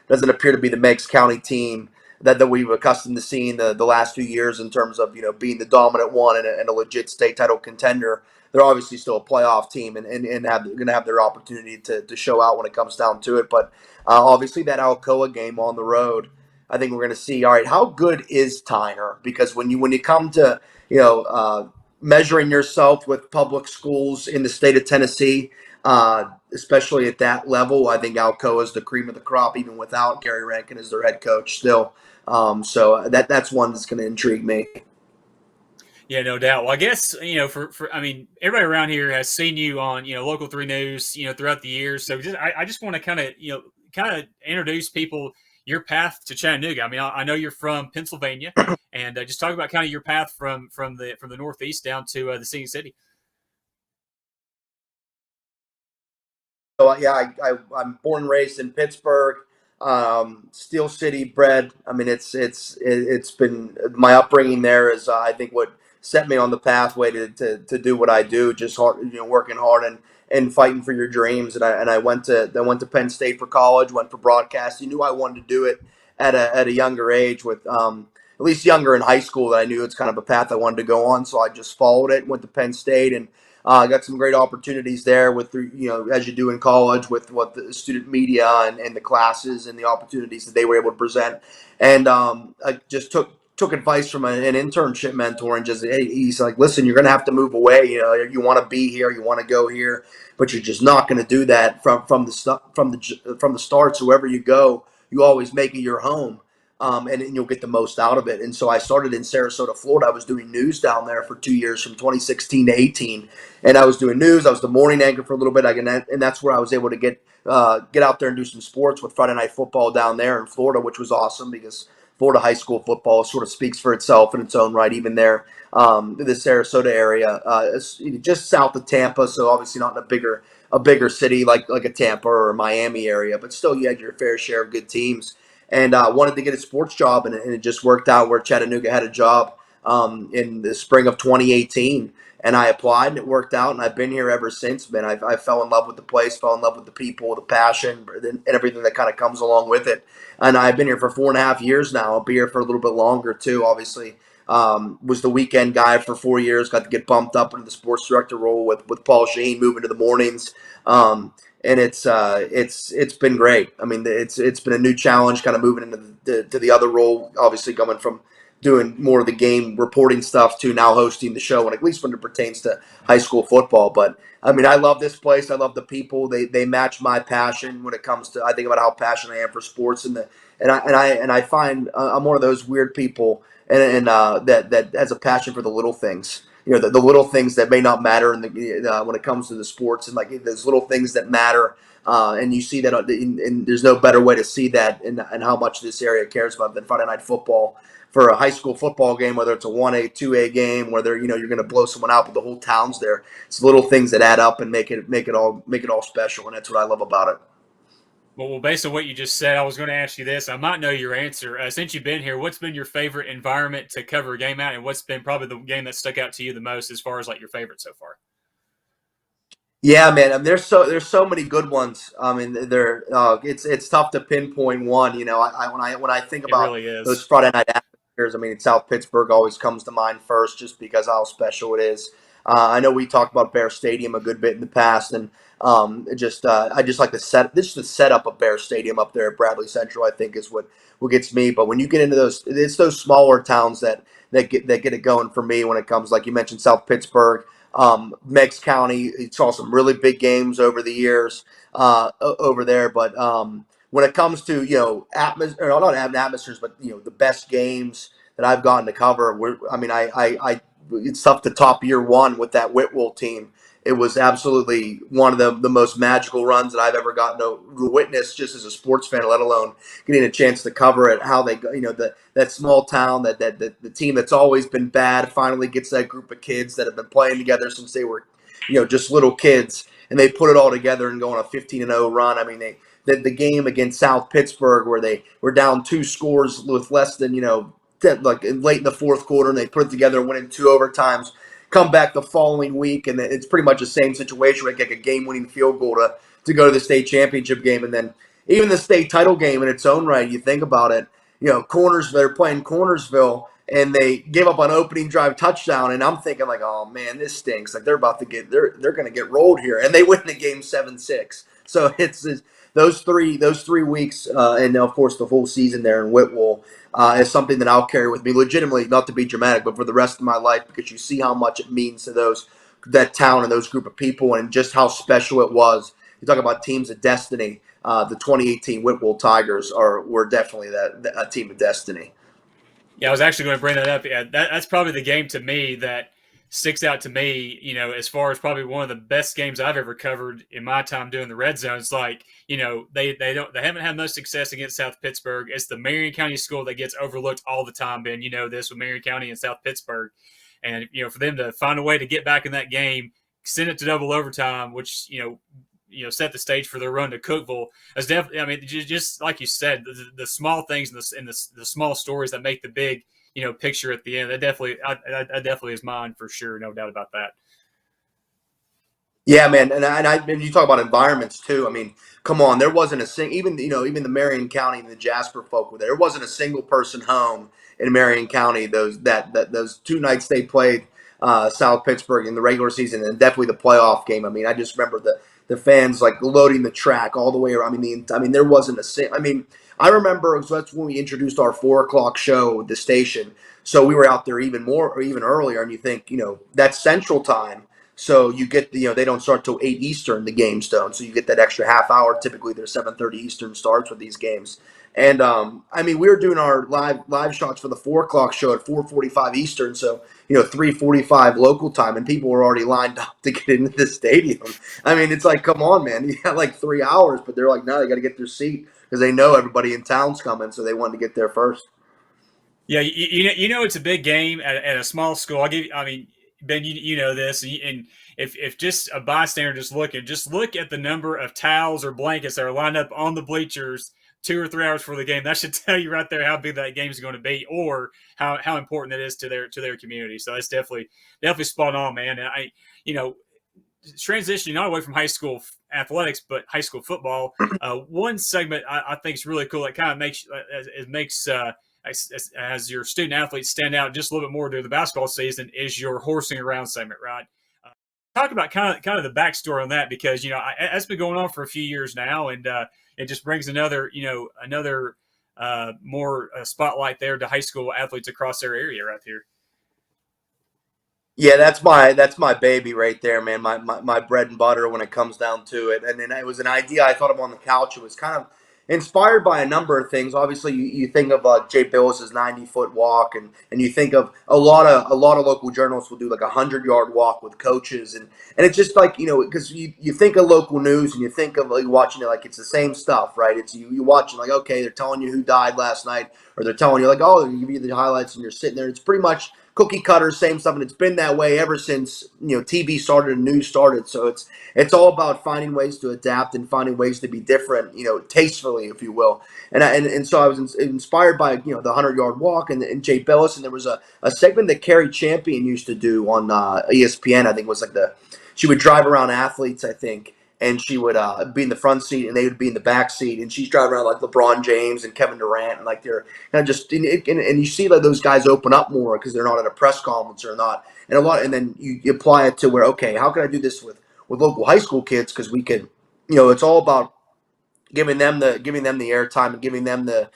doesn't appear to be the Meigs County team that we've accustomed to seeing the last few years in terms of being the dominant one and a legit state title contender. They're obviously still a playoff team and going to have their opportunity to show out when it comes down to it. But obviously that Alcoa game on the road, I think we're going to see, all right, how good is Tyner? Because when you come to measuring yourself with public schools in the state of Tennessee, especially at that level, I think Alcoa is the cream of the crop, even without Gary Rankin as their head coach still. So that's one that's going to intrigue me. Yeah, no doubt. Well, I guess I mean, everybody around here has seen you on Local 3 News throughout the years. So I just want to kind of introduce people your path to Chattanooga. I mean, I know you're from Pennsylvania, and just talk about kind of your path from the Northeast down to the Singing City. So yeah, I'm born and raised in Pittsburgh, Steel City bred. I mean, it's been my upbringing there is I think what set me on the pathway to do what I do, just hard, working hard and fighting for your dreams. And I went to Penn State for college, went for broadcast. You knew I wanted to do it at a younger age, with at least younger in high school, that I knew it's kind of a path I wanted to go on. So I just followed it, went to Penn State, and got some great opportunities there with as you do in college, with what the student media and the classes and the opportunities that they were able to present. And I just took advice from an internship mentor, and he's like, listen, you're going to have to move away. You want to be here, you want to go here, but you're just not going to do that from the start. So wherever you go, you always make it your home. And you'll get the most out of it. And so I started in Sarasota, Florida. I was doing news down there for 2 years, from 2016 to 18. And I was doing news. I was the morning anchor for a little bit. And that's where I was able to get out there and do some sports with Friday Night Football down there in Florida, which was awesome because Florida high school football sort of speaks for itself in its own right, even there. The Sarasota area, it's just south of Tampa, so obviously not in a bigger city like a Tampa or Miami area, but still you had your fair share of good teams. And wanted to get a sports job, and it just worked out where Chattanooga had a job in the spring of 2018. And I applied, and it worked out, and I've been here ever since, man. I fell in love with the place, fell in love with the people, the passion, and everything that kind of comes along with it. And I've been here for 4.5 years now. I'll be here for a little bit longer, too, obviously. Was the weekend guy for 4 years, got to get bumped up into the sports director role with Paul Sheen, moving to the mornings. And it's been great. I mean, it's been a new challenge, kind of moving into to the other role, obviously coming from doing more of the game reporting stuff to now hosting the show, and at least when it pertains to high school football. But I mean, I love this place. I love the people. They match my passion when it comes to. I think about how passionate I am for sports, and I find I'm one of those weird people, and that has a passion for the little things. You know, the little things that may not matter in the when it comes to the sports, and like those little things that matter. And you see that, and there's no better way to see that and how much this area cares about than Friday Night Football. For a high school football game, whether it's a 1A, 2A game, whether you're going to blow someone out, but the whole town's there. It's little things that add up and make it all special, and that's what I love about it. Well, based on what you just said, I was going to ask you this. I might know your answer. Since you've been here, what's been your favorite environment to cover a game at, and what's been probably the game that stuck out to you the most as far as like your favorite so far? Yeah, man. I mean, there's so many good ones. I mean, it's tough to pinpoint one. You know, when I think about really is. those Friday night atmospheres, I mean, South Pittsburgh always comes to mind first, just because how special it is. I know we talked about Bear Stadium a good bit in the past, and I just like the setup of Bear Stadium up there at Bradley Central. I think is what gets me. But when you get into it's those smaller towns that get it going for me when it comes, like you mentioned, South Pittsburgh. Meigs County, it saw some really big games over the years over there. But when it comes to atmosphere, not atmospheres, but the best games that I've gotten to cover, I it's tough to top year one with that Whitwell team. It was absolutely one of the most magical runs that I've ever gotten to witness, just as a sports fan, let alone getting a chance to cover it. How they, that small town, that the team that's always been bad finally gets that group of kids that have been playing together since they were, just little kids, and they put it all together and go on a 15-0 run. I mean, the game against South Pittsburgh where they were down 2 scores with less than like late in the fourth quarter, and they put it together and win in 2 overtimes. Come back the following week, and it's pretty much the same situation. Like a game-winning field goal to go to the state championship game, and then even the state title game in its own right. You think about it, Cornersville. They're playing Cornersville, and they give up an opening drive touchdown, and I'm thinking like, oh man, this stinks. Like they're going to get rolled here, and they win the game 7-6. So it's those three weeks, and of course the whole season there in Whitwell. Is something that I'll carry with me, legitimately, not to be dramatic, but for the rest of my life, because you see how much it means to that town and those group of people, and just how special it was. You talk about teams of destiny. The 2018 Whitwell Tigers were definitely a team of destiny. Yeah, I was actually going to bring that up. Yeah, that's probably the game to me that sticks out to me, as far as probably one of the best games I've ever covered in my time doing the red zone. It's like, they haven't had much success against South Pittsburgh. It's the Marion County school that gets overlooked all the time, Ben. You know this with Marion County and South Pittsburgh. And, for them to find a way to get back in that game, send it to double overtime, which, set the stage for their run to Cookeville. It's definitely, I mean, just like you said, the small things and the small stories that make the big, picture at the end. That definitely is mine for sure. No doubt about that. Yeah, man, and you talk about environments too. I mean, come on, there wasn't even the Marion County and the Jasper folk were there. There wasn't a single person home in Marion County those 2 nights they played South Pittsburgh in the regular season, and definitely the playoff game. I mean, I just remember the fans like loading the track all the way around. I mean, there wasn't I remember that's when we introduced our 4:00 show at the station. So we were out there even earlier, and you think that's Central Time. So you get they don't start till 8 Eastern, the games don't. So you get that extra half hour. Typically they're 7:30 Eastern starts with these games. And we were doing our live shots for the 4:00 show at 4:45 Eastern. So 3:45 local time, and people were already lined up to get into the stadium. I mean, it's like, come on, man, you got like 3 hours, but they're like, no, they got to get their seat because they know everybody in town's coming, so they wanted to get there first. Yeah, you know it's a big game at a small school. I mean, Ben, you know this, and if just a bystander just look at the number of towels or blankets that are lined up on the bleachers 2 or 3 hours before the game. That should tell you right there how big that game is going to be, or how important that is to their community. So that's definitely spot on, man. And you know, transitioning not away from high school athletics but high school football. One segment I think is really cool. That kind of makes as your student athletes stand out just a little bit more during the basketball season is your horsing around segment, right? Talk about kind of the backstory on that, because that's been going on for a few years now, and it just brings another more spotlight there to high school athletes across their area right here. Yeah, that's my baby right there, man. My bread and butter when it comes down to it. And then it was an idea I thought of on the couch. It was kind of inspired by a number of things. Obviously, you think of Jay Billis's 90-foot walk, and you think of a lot of local journalists will do like 100-yard walk with coaches, and it's just like because you think of local news and you think of like watching it like it's the same stuff, right? It's you watching like, okay, they're telling you who died last night, or they're telling you like, oh, they give you the highlights, and you're sitting there. It's pretty much cookie cutter, same stuff, and it's been that way ever since TV started and news started. So it's all about finding ways to adapt and finding ways to be different, tastefully, if you will. And so I was inspired by the 100-yard walk and Jay Billis, and there was a segment that Carrie Champion used to do on ESPN. I think it was like she would drive around athletes, I think, and she would be in the front seat and they would be in the back seat, and she's driving around like LeBron James and Kevin Durant, and like they're kind of just and you see like those guys open up more because they're not at a press conference or not, and then you apply it to where, okay, how can I do this with local high school kids, because we could, it's all about giving them the airtime and giving them the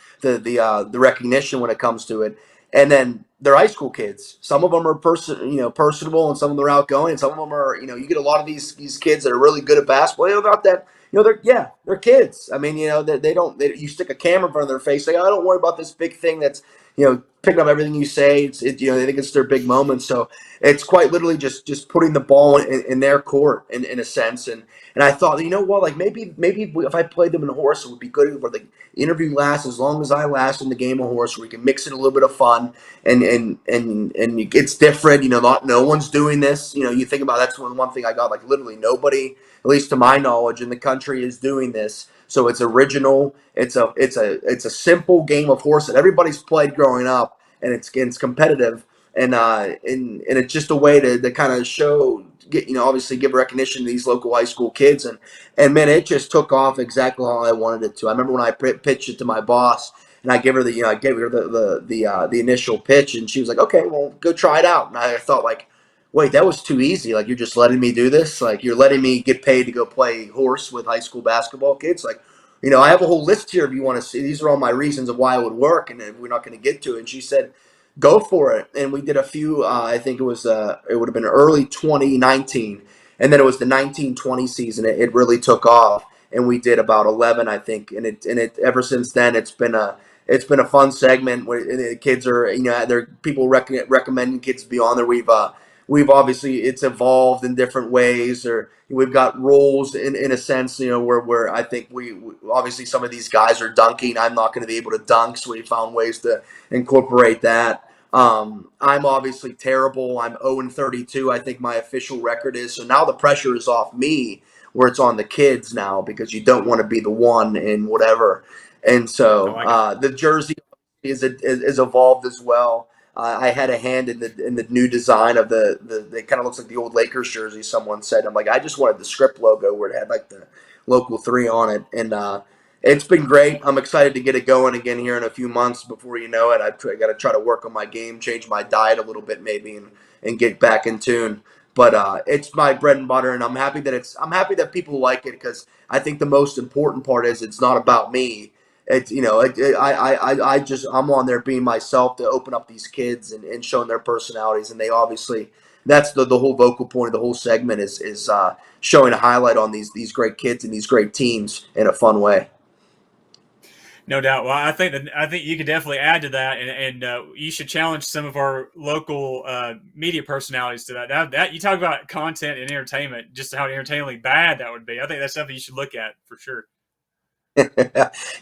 recognition when it comes to it. And then they're high school kids. Some of them are personable, and some of them are outgoing, and some of them are you get a lot of these kids that are really good at basketball. They're not that they're kids. I mean, you stick a camera in front of their face, say, oh, don't worry about this big thing that's picking up everything you say. They think it's their big moment. So it's quite literally just putting the ball in their court in a sense. And I thought, what, like maybe if I played them in a horse, it would be good where the interview lasts as long as I last in the game of horse, where we can mix in a little bit of fun and it's different. Not no one's doing this. You think about that's one thing I got, like literally nobody, at least to my knowledge, in the country is doing this. So it's original. It's a simple game of horse that everybody's played growing up, and it's competitive, and it's just a way to kind of obviously give recognition to these local high school kids, and man, it just took off exactly how I wanted it to. I remember when I pitched it to my boss, and I gave her the initial pitch, and she was like, okay, well, go try it out. And I thought, like, wait, that was too easy. Like, you're just letting me do this. Like, you're letting me get paid to go play horse with high school basketball kids. Like, I have a whole list here if you want to see. These are all my reasons of why it would work, and we're not going to get to it. And she said, go for it. And we did a few. I think it would have been early 2019, and then it was the 1920 season. It really took off, and we did about 11, I think. And it ever since then, it's been a fun segment where the kids are there. People recommending kids to be on there. We've obviously, it's evolved in different ways, or we've got roles in a sense, where I think we obviously some of these guys are dunking. I'm not going to be able to dunk, so we found ways to incorporate that. I'm obviously terrible. I'm 0-32. I think my official record is. So now the pressure is off me, where it's on the kids now, because you don't want to be the one in whatever. And so the jersey is evolved as well. I had a hand in the new design of the it kind of looks like the old Lakers jersey. Someone said, I'm like, I just wanted the script logo where it had like the local 3 on it, and it's been great. I'm excited to get it going again here in a few months. Before you know it, I got to try to work on my game, change my diet a little bit maybe, and get back in tune. But it's my bread and butter, and I'm happy that people like it, because I think the most important part is it's not about me. It's I'm on there being myself to open up these kids and showing their personalities, and they obviously, that's the whole vocal point of the whole segment is showing a highlight on these great kids and these great teams in a fun way. No doubt. Well, I think you could definitely add to that, and you should challenge some of our local media personalities to that. That you talk about content and entertainment, just how entertainingly bad that would be. I think that's something you should look at for sure.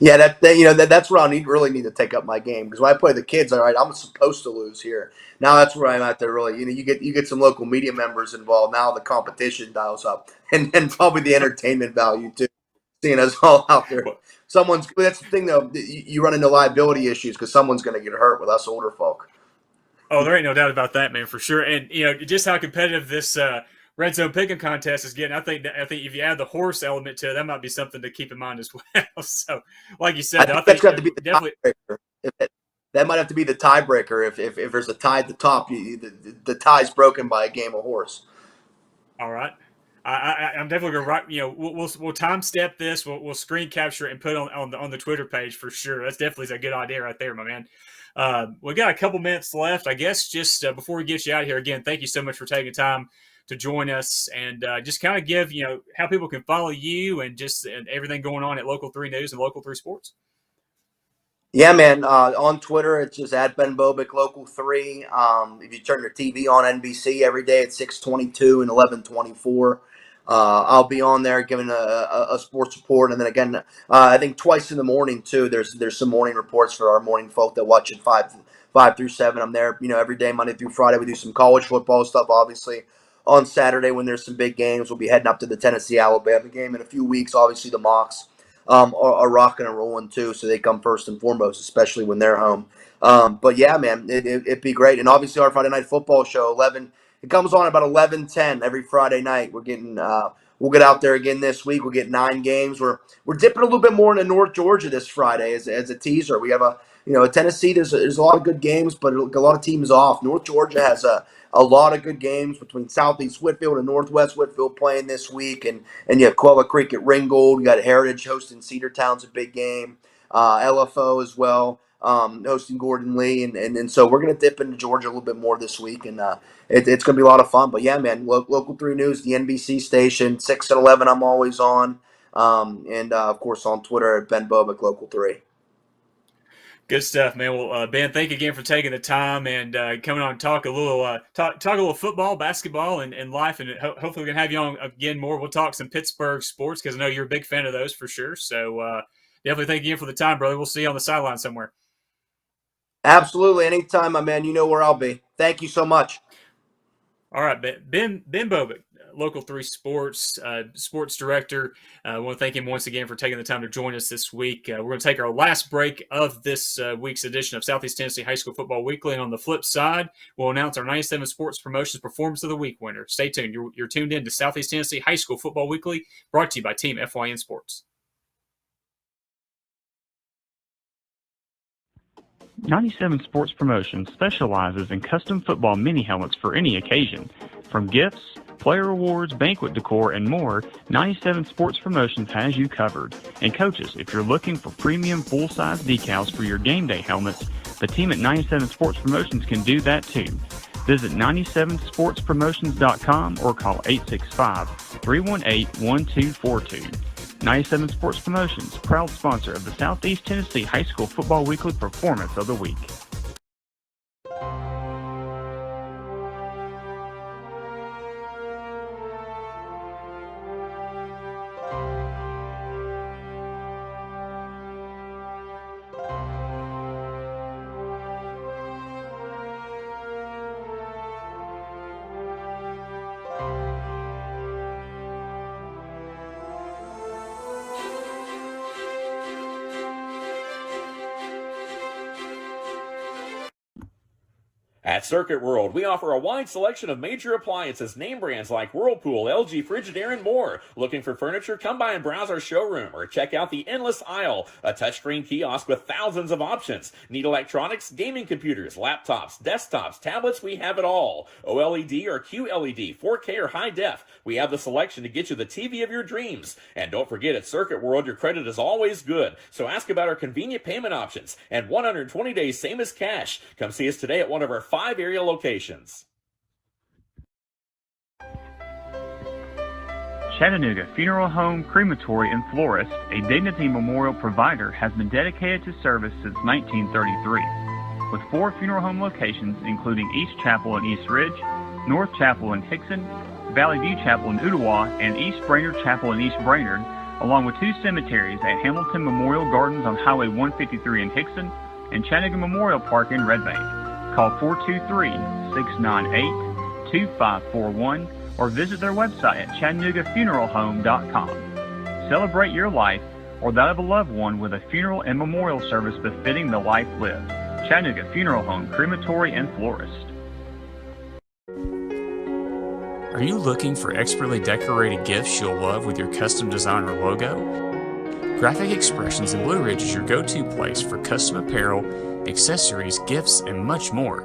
Yeah, that's where I really need to take up my game, because when I play the kids, all right, I'm supposed to lose here. Now that's where I'm at there. Really, you get some local media members involved. Now the competition dials up, and probably the entertainment value too. Seeing us all out there, that's the thing though. You run into liability issues because someone's going to get hurt with us older folk. Oh, there ain't no doubt about that, man, for sure. And just how competitive this red zone pick'em contest is getting. I think if you add the horse element to it, that might be something to keep in mind as well. So, like you said, I think that's got to be the definitely tiebreaker. That might have to be the tiebreaker if there's a tie at the top. The tie's broken by a game of horse. all right. I'm definitely gonna write. We'll time step this. We'll screen capture it and put it on the Twitter page for sure. That's definitely a good idea right there, my man. We got a couple minutes left, I guess. Just before we get you out of here, again, thank you so much for taking time to join us, and just kind of give how people can follow you and just and everything going on at Local 3 News and Local 3 Sports. Yeah, man. On Twitter, it's just at Ben Bobick Local 3. If you turn your TV on NBC every day at 6:22 and 11:24. I'll be on there giving a sports report, and then again, I think twice in the morning too. There's some morning reports for our morning folk that watch at 5 through 7. I'm there, every day, Monday through Friday. We do some college football stuff, obviously. On Saturday, when there's some big games, we'll be heading up to the Tennessee-Alabama game in a few weeks. Obviously, the Mocs are rocking and rolling too, so they come first and foremost, especially when they're home. But yeah, man, it'd be great. And obviously, our Friday night football show, 11. It comes on about 11:10 every Friday night. We're getting we'll get out there again this week. We'll get 9 games. We're dipping a little bit more into North Georgia this Friday as a teaser. We have a Tennessee. There's a lot of good games, but a lot of teams off. North Georgia has a lot of good games between Southeast Whitfield and Northwest Whitfield playing this week, and you have Quella Creek at Ringgold. You got Heritage hosting Cedar Town's a big game. LFO as well. Hosting Gordon Lee, and so we're going to dip into Georgia a little bit more this week, and it's going to be a lot of fun. But yeah, man, Local 3 News, the NBC station, 6 and 11, I'm always on, and of course on Twitter at Ben Bobick Local 3. Good stuff, man. Well, Ben, thank you again for taking the time and coming on and talk a little football, basketball, and life, and hopefully we can have you on again more. We'll talk some Pittsburgh sports because I know you're a big fan of those for sure. So definitely thank you again for the time, brother. We'll see you on the sideline somewhere. Absolutely. Anytime, my man. You know where I'll be. Thank you so much. All right, Ben Bobick, Local 3 Sports, sports director. I want to thank him once again for taking the time to join us this week. We're going to take our last break of this week's edition of Southeast Tennessee High School Football Weekly. And on the flip side, we'll announce our 97 Sports Promotions Performance of the Week winner. Stay tuned. You're tuned in to Southeast Tennessee High School Football Weekly, brought to you by Team FYN Sports. 97 Sports Promotions specializes in custom football mini helmets for any occasion. From gifts, player awards, banquet decor, and more, 97 Sports Promotions has you covered. And coaches, if you're looking for premium full-size decals for your game day helmets, the team at 97 Sports Promotions can do that too. Visit 97sportspromotions.com or call 865-318-1242. 97 Sports Promotions, proud sponsor of the Southeast Tennessee High School Football Weekly Performance of the Week. At Circuit World, we offer a wide selection of major appliances, name brands like Whirlpool, LG, Frigidaire, and more. Looking for furniture? Come by and browse our showroom or check out the Endless Aisle, a touchscreen kiosk with thousands of options. Need electronics, gaming computers, laptops, desktops, tablets? We have it all. OLED or QLED, 4K or high def? We have the selection to get you the TV of your dreams. And don't forget, at Circuit World, your credit is always good. So ask about our convenient payment options and 120 days, same as cash. Come see us today at one of our 5 area locations. Chattanooga Funeral Home, Crematory, and Florist, a Dignity Memorial provider, has been dedicated to service since 1933. With 4 funeral home locations, including East Chapel in East Ridge, North Chapel in Hickson, Valley View Chapel in Ooltewah, and East Brainerd Chapel in East Brainerd, along with 2 cemeteries at Hamilton Memorial Gardens on Highway 153 in Hickson and Chattanooga Memorial Park in Red Bank. Call 423-698-2541 or visit their website at ChattanoogaFuneralHome.com. Celebrate your life or that of a loved one with a funeral and memorial service befitting the life lived. Chattanooga Funeral Home, Crematory, and Florist. Are you looking for expertly decorated gifts you'll love with your custom design or logo? Graphic Expressions in Blue Ridge is your go-to place for custom apparel, accessories, gifts, and much more.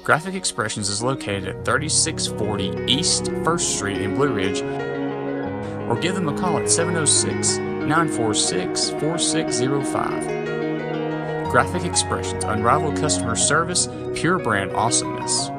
Graphic Expressions is located at 3640 East 1st Street in Blue Ridge, or give them a call at 706-946-4605. Graphic Expressions, unrivaled customer service, pure brand awesomeness.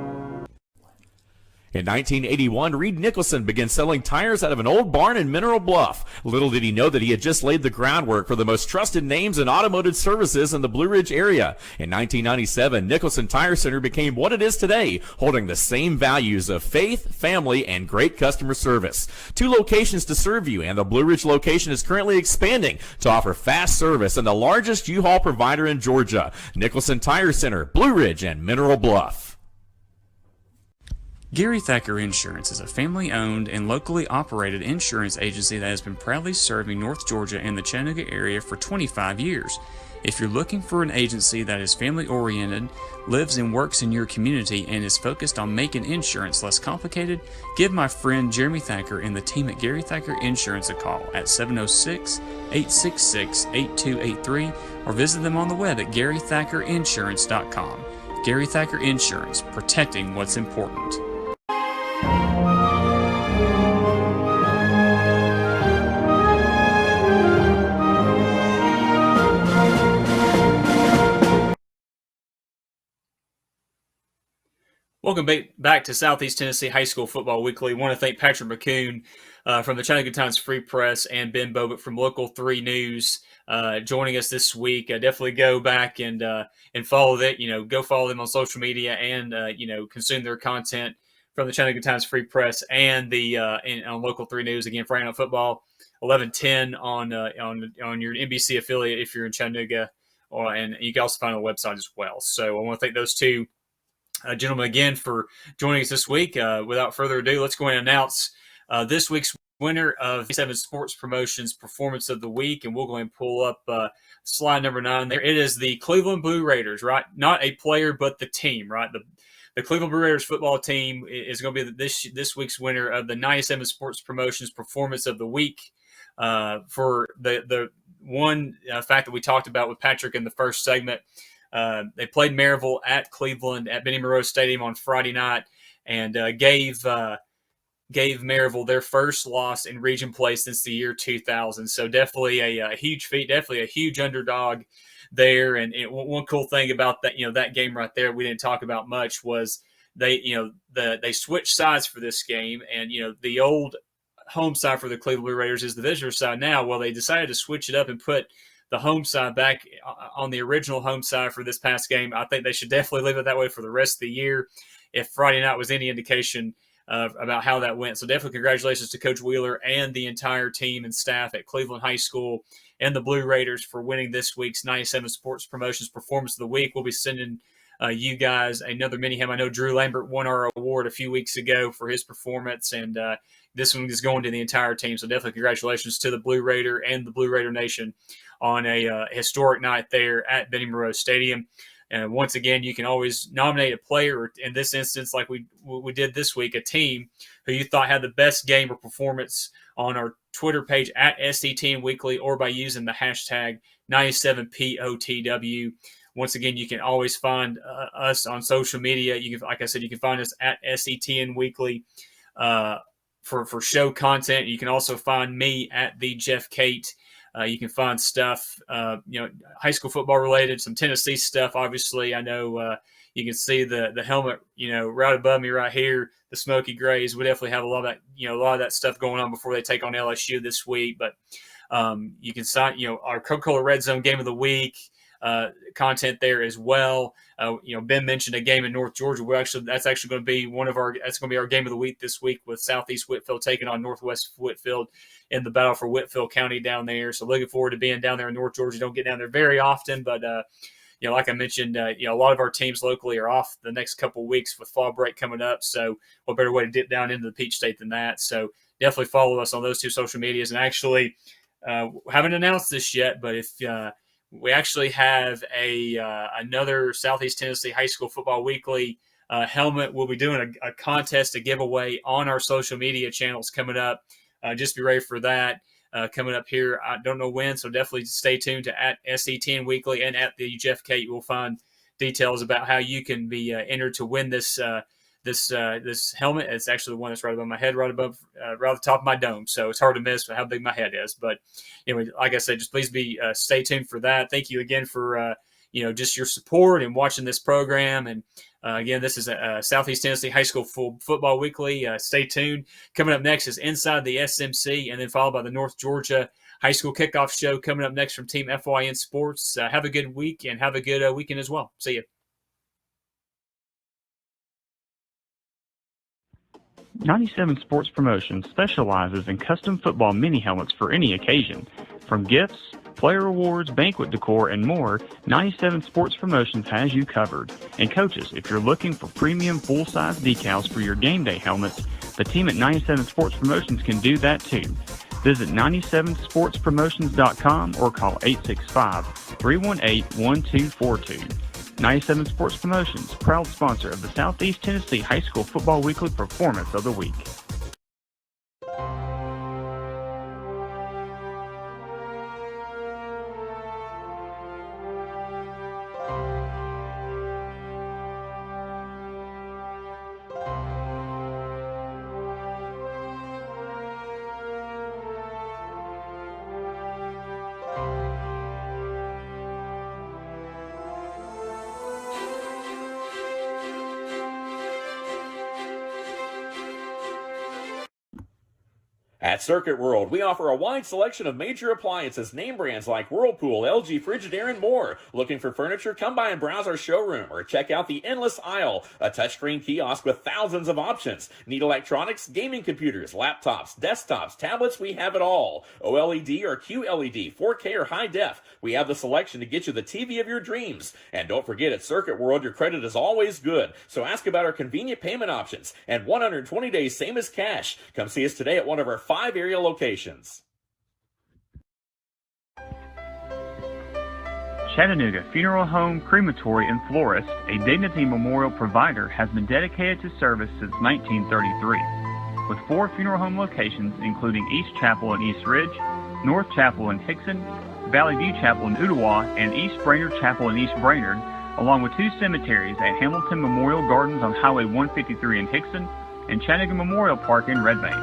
In 1981, Reed Nicholson began selling tires out of an old barn in Mineral Bluff. Little did he know that he had just laid the groundwork for the most trusted names in automotive services in the Blue Ridge area. In 1997, Nicholson Tire Center became what it is today, holding the same values of faith, family, and great customer service. 2 locations to serve you, and the Blue Ridge location is currently expanding to offer fast service and the largest U-Haul provider in Georgia. Nicholson Tire Center, Blue Ridge, and Mineral Bluff. Gary Thacker Insurance is a family-owned and locally operated insurance agency that has been proudly serving North Georgia and the Chattanooga area for 25 years. If you're looking for an agency that is family-oriented, lives and works in your community, and is focused on making insurance less complicated, give my friend Jeremy Thacker and the team at Gary Thacker Insurance a call at 706-866-8283 or visit them on the web at GaryThackerInsurance.com. Gary Thacker Insurance, protecting what's important. Welcome back to Southeast Tennessee High School Football Weekly. I want to thank Patrick McCoon from the Chattanooga Times Free Press and Ben Bobik from Local 3 News joining us this week. Definitely go back and follow that. Go follow them on social media and consume their content from the Chattanooga Times Free Press and on Local 3 News. Again, Friday Night Football, 11:10 on your NBC affiliate if you're in Chattanooga, and you can also find it on the website as well. So I want to thank those two gentlemen again for joining us this week. Without further ado, let's go ahead and announce this week's winner of 7 Sports Promotions Performance of the Week, and we'll go ahead and pull up slide number 9 there. It is the Cleveland Blue Raiders, right? Not a player, but the team, right? The Cleveland Blue Raiders football team is going to be this week's winner of the 97 Sports Promotions Performance of the Week. For the one fact that we talked about with Patrick in the first segment, they played Maryville at Cleveland at Benny Monroe Stadium on Friday night, and gave Maryville their first loss in region play since the year 2000. So definitely a huge feat, definitely a huge underdog there. And one cool thing about that, that game right there, we didn't talk about much, was they switched sides for this game, and the old home side for the Cleveland Blue Raiders is the visitor side now. Well, they decided to switch it up and put the home side back on the original home side for this past game. I think they should definitely leave it that way for the rest of the year, if Friday night was any indication about how that went. So definitely congratulations to Coach Wheeler and the entire team and staff at Cleveland High School and the Blue Raiders for winning this week's 97 Sports Promotions Performance of the Week. We'll be sending you guys another mini-ham. I know Drew Lambert won our award a few weeks ago for his performance, and this one is going to the entire team. So definitely congratulations to the Blue Raider and the Blue Raider Nation on a historic night there at Benny Monroe Stadium. And once again, you can always nominate a player, or in this instance, like we did this week, a team who you thought had the best game or performance on our Twitter page at SCTN Weekly, or by using the hashtag 97POTW. Once again, you can always find us on social media. You can, like I said, you can find us at SCTN Weekly for show content. You can also find me at the Jeff Cate. You can find stuff, high school football related, some Tennessee stuff. Obviously, I know you can see the helmet, right above me right here, the Smoky Grays. We definitely have a lot of that stuff going on before they take on LSU this week. But you can sign, our Coca-Cola Red Zone Game of the Week, content there as well. Ben mentioned a game in North Georgia. That's actually going to be our game of the week this week, with Southeast Whitfield taking on Northwest Whitfield in the battle for Whitfield County down there. So looking forward to being down there in North Georgia. Don't get down there very often, but like I mentioned, a lot of our teams locally are off the next couple of weeks with fall break coming up. So what better way to dip down into the Peach State than that? So definitely follow us on those two social medias. And actually, haven't announced this yet, but if we actually have another Southeast Tennessee High School Football Weekly helmet, we'll be doing a contest, a giveaway on our social media channels coming up. Just be ready for that. Coming up here, I don't know when, so definitely stay tuned to at SE10 Weekly and at the Jeff Kate. You will find details about how you can be entered to win this helmet. It's actually the one that's right above my head, right at the top of my dome. So it's hard to miss how big my head is. But anyway, like I said, just please stay tuned for that. Thank you again for just your support and watching this program. And again, this is a Southeast Tennessee High School Football Weekly. Stay tuned. Coming up next is Inside the SMC, and then followed by the North Georgia High School Kickoff Show coming up next from Team FYN Sports. Have a good week and have a good weekend as well. See you. 97 Sports Promotions specializes in custom football mini helmets for any occasion. From gifts, player awards, banquet decor, and more, 97 Sports Promotions has you covered. And coaches, if you're looking for premium full-size decals for your game day helmets, the team at 97 Sports Promotions can do that too. Visit 97sportspromotions.com or call 865-318-1242. 97 Sports Promotions, proud sponsor of the Southeast Tennessee High School Football Weekly Performance of the Week. At Circuit World, we offer a wide selection of major appliances, name brands like Whirlpool, LG, Frigidaire, and more. Looking for furniture? Come by and browse our showroom or check out the Endless Aisle, a touchscreen kiosk with thousands of options. Need electronics, gaming computers, laptops, desktops, tablets? We have it all. OLED or QLED, 4K or high def. We have the selection to get you the TV of your dreams. And don't forget, at Circuit World, your credit is always good. So ask about our convenient payment options and 120 days, same as cash. Come see us today at one of our 5 area locations. Chattanooga Funeral Home, Crematory, and Florist, a Dignity Memorial provider, has been dedicated to service since 1933. With 4 funeral home locations, including East Chapel in East Ridge, North Chapel in Hickson, Valley View Chapel in Ottawa, and East Brainerd Chapel in East Brainerd, along with 2 cemeteries at Hamilton Memorial Gardens on Highway 153 in Hickson and Chattanooga Memorial Park in Red Bank.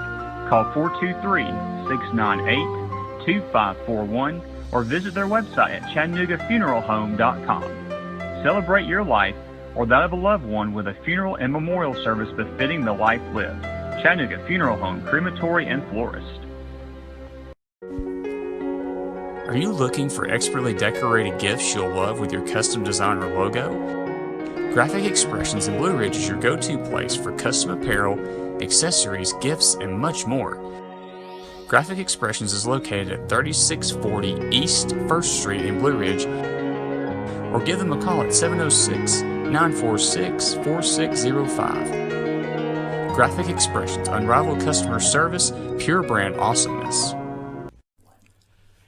Call 423-698-2541 or visit their website at ChattanoogaFuneralHome.com. Celebrate your life or that of a loved one with a funeral and memorial service befitting the life lived. Chattanooga Funeral Home, Crematory, and Florist. Are you looking for expertly decorated gifts you'll love with your custom design or logo? Graphic Expressions in Blue Ridge is your go-to place for custom apparel, accessories, gifts, and much more. Graphic Expressions is located at 3640 East 1st Street in Blue Ridge, or give them a call at 706-946-4605. Graphic Expressions, unrivaled customer service, pure brand awesomeness.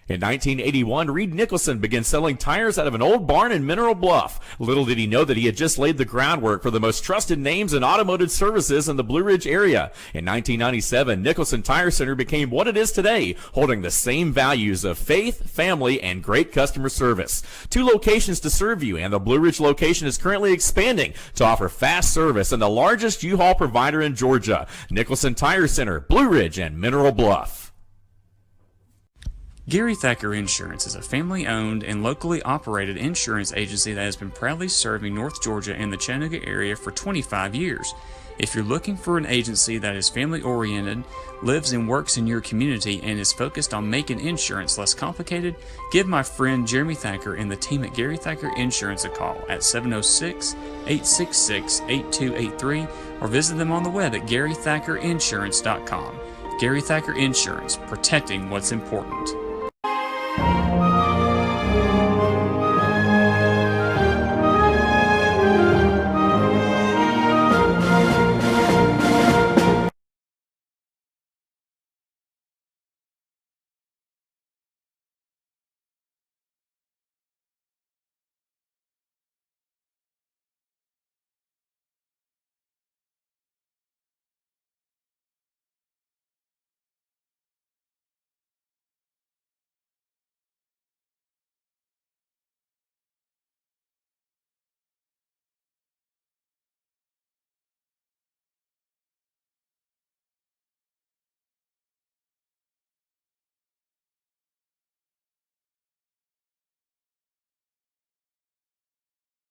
In 1981, Reed Nicholson began selling tires out of an old barn in Mineral Bluff. Little did he know that he had just laid the groundwork for the most trusted names in automotive services in the Blue Ridge area. In 1997, Nicholson Tire Center became what it is today, holding the same values of faith, family, and great customer service. 2 locations to serve you, and the Blue Ridge location is currently expanding to offer fast service and the largest U-Haul provider in Georgia. Nicholson Tire Center, Blue Ridge, and Mineral Bluff. Gary Thacker Insurance is a family-owned and locally operated insurance agency that has been proudly serving North Georgia and the Chattanooga area for 25 years. If you're looking for an agency that is family-oriented, lives and works in your community, and is focused on making insurance less complicated, give my friend Jeremy Thacker and the team at Gary Thacker Insurance a call at 706-866-8283 or visit them on the web at GaryThackerInsurance.com. Gary Thacker Insurance, protecting what's important.